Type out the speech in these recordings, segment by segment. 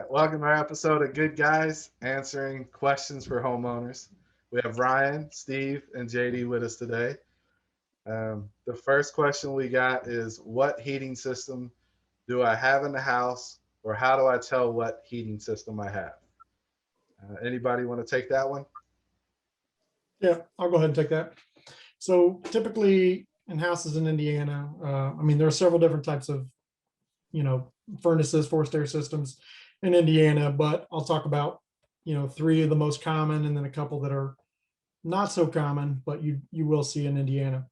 Welcome to our episode of Good Guys Answering Questions for Homeowners. We have Ryan, Steve, and JD with us today. The first question we got is, what heating system do I have in the house, or how do I tell what heating system I have? Anybody want to take that one? Yeah, I'll go ahead and take that. So typically in houses in Indiana, there are several different types of, furnaces, forced air systems in Indiana, but I'll talk about, three of the most common and then a couple that are not so common, but you will see in Indiana.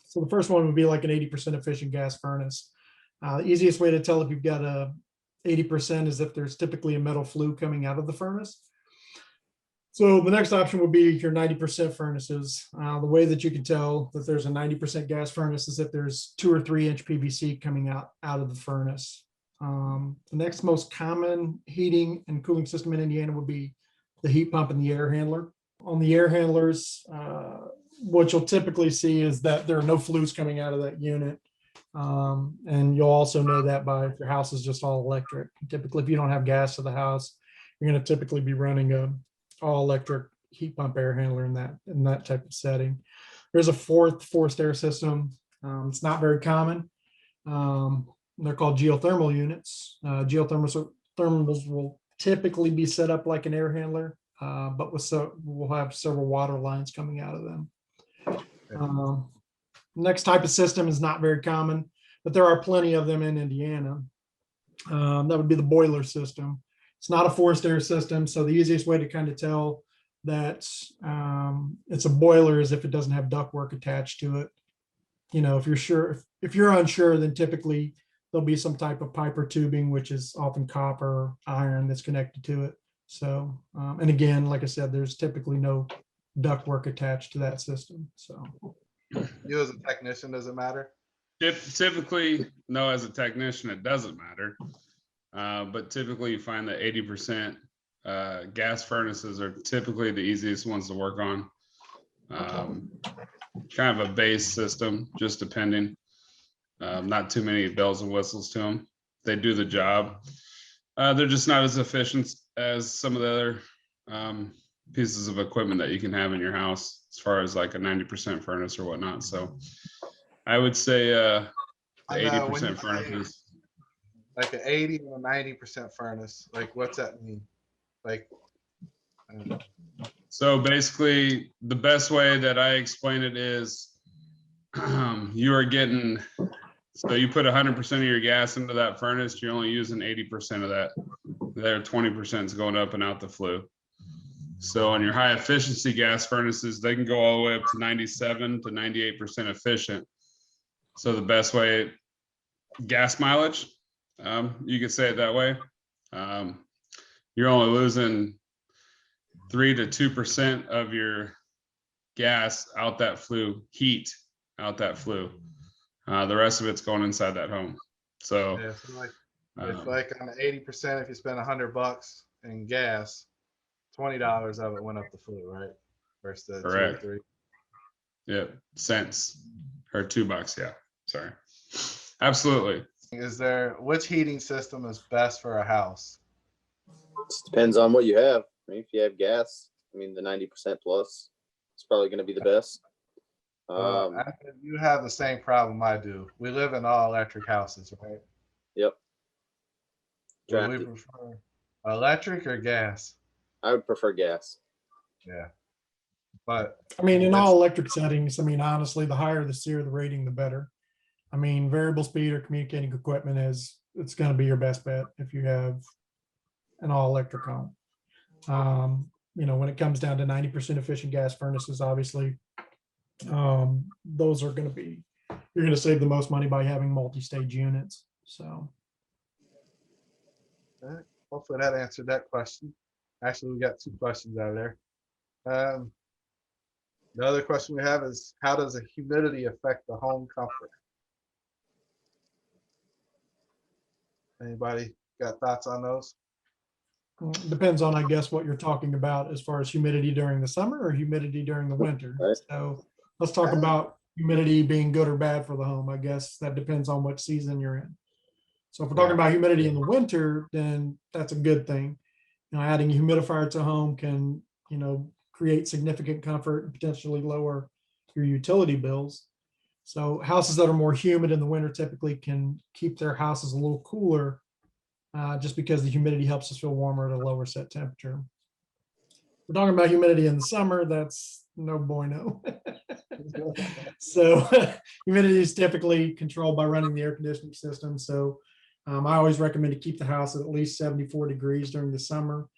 So the first one would be like an 80% efficient gas furnace. The easiest way to tell if you've got a 80% is if there's typically a metal flue coming out of the furnace. So the next option would be your 90% furnaces. The way that you can tell that there's a 90% gas furnace is if there's 2 or 3 inch PVC coming out of the furnace. The next most common heating and cooling system in Indiana would be the heat pump and the air handler. On the air handlers, what you'll typically see is that there are no flues coming out of that unit. And you'll also know that by if your house is just all electric. Typically, if you don't have gas to the house, you're going to typically be running a all electric heat pump air handler in that type of setting. There's a fourth forced air system. It's not very common. They're called geothermal units. Geothermals will typically be set up like an air handler, but we'll have several water lines coming out of them. Next type of system is not very common, but there are plenty of them in Indiana. That would be the boiler system. It's not a forced air system, so the easiest way to kind of tell that it's a boiler is if it doesn't have ductwork attached to it. If you're unsure, then typically there'll be some type of pipe or tubing, which is often copper or iron that's connected to it. So, and again, like I said, there's typically no ductwork attached to that system. So, you as a technician, does it matter? Typically, no, as a technician, it doesn't matter. But typically you find that 80% gas furnaces are typically the easiest ones to work on. Kind of a base system, just depending. Not too many bells and whistles to them. They do the job. They're just not as efficient as some of the other pieces of equipment that you can have in your house, as far as like a 90% furnace or whatnot. So I would say the 80% furnaces. Like an 80 or 90% furnace, like what's that mean? Like, so basically, the best way that I explain it is you are getting, so you put 100% of your gas into that furnace, you're only using 80% of that. There, 20% is going up and out the flue. So on your high efficiency gas furnaces, they can go all the way up to 97 to 98% efficient. So the best way, gas mileage, you could say it that way. You're only losing 3 to 2% of your gas out that flue, heat out that flue. The rest of it's going inside that home. So, yeah, so like on the 80%, if you spend $100 in gas, $20 of it went up the flue, right? Versus the correct. 2 or 3. Yeah, cents or $2. Yeah, sorry. Absolutely. Which heating system is best for a house? It depends on what you have. If you have gas, the 90% plus, it's probably going to be the best. You have the same problem I do. We live in all electric houses, right? Yep. Do we prefer electric or gas? I would prefer gas. Yeah. But in all electric settings, honestly, the higher the SEER, the rating, the better. Variable speed or communicating equipment it's going to be your best bet if you have an all electric home. When it comes down to 90% efficient gas furnaces, obviously, those are going to be, you're going to save the most money by having multi-stage units. So, hopefully that answered that question. Actually, we got 2 questions out of there. The other question we have is, how does the humidity affect the home comfort? Anybody got thoughts on those? it depends on, I guess, what you're talking about as far as humidity during the summer or humidity during the winter. Right. So let's talk about humidity being good or bad for the home. I guess that depends on what season you're in. So if we're talking Yeah. about humidity in the winter, then that's a good thing. Adding a humidifier to a home can, create significant comfort and potentially lower your utility bills. So houses that are more humid in the winter typically can keep their houses a little cooler, just because the humidity helps us feel warmer at a lower set temperature. We're talking about humidity in the summer, that's no bueno. So humidity is typically controlled by running the air conditioning system. So I always recommend to keep the house at least 74 degrees during the summer.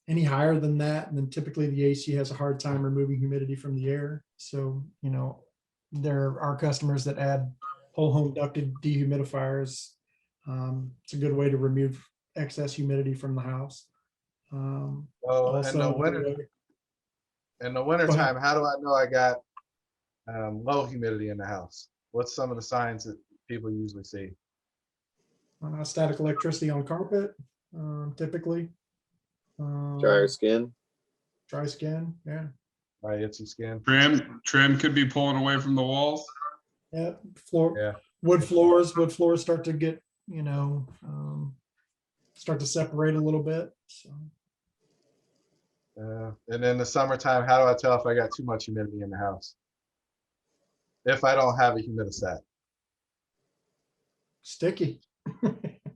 Any higher than that, and then typically the AC has a hard time removing humidity from the air. So, there are customers that add whole home ducted dehumidifiers. It's a good way to remove excess humidity from the house. Well, in the Also, Go ahead. wintertime, how do I know I got low humidity in the house? What's some of the signs that people usually see? Static electricity on carpet, typically. Dryer skin. Dry skin, yeah. Right, itchy skin. Trim could be pulling away from the walls. Yeah, floor, Yeah. wood floors start to get, start to separate a little bit. So And in the summertime, how do I tell if I got too much humidity in the house? If I don't have a humidistat. sticky.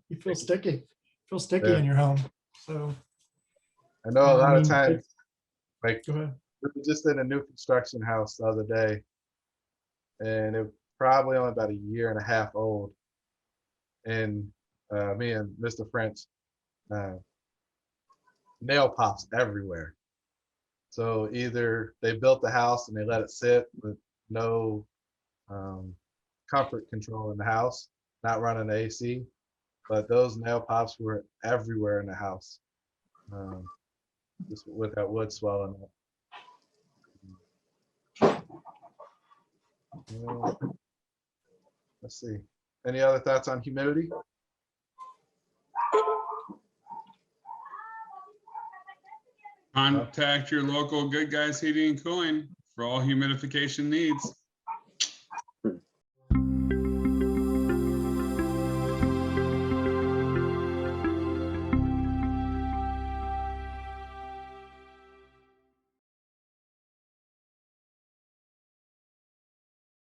You feel sticky. Yeah. In your home. So I know a lot of mean, times, like go ahead. we were just in a new construction house the other day, and it was probably only about a year and a half old. And me and Mr. French, uh, nail pops everywhere. So either they built the house and they let it sit with no comfort control in the house, not running the AC, but those nail pops were everywhere in the house, just with that wood swelling up. Let's see. Any other thoughts on humidity? Contact your local Good Guys Heating and Cooling for all humidification needs.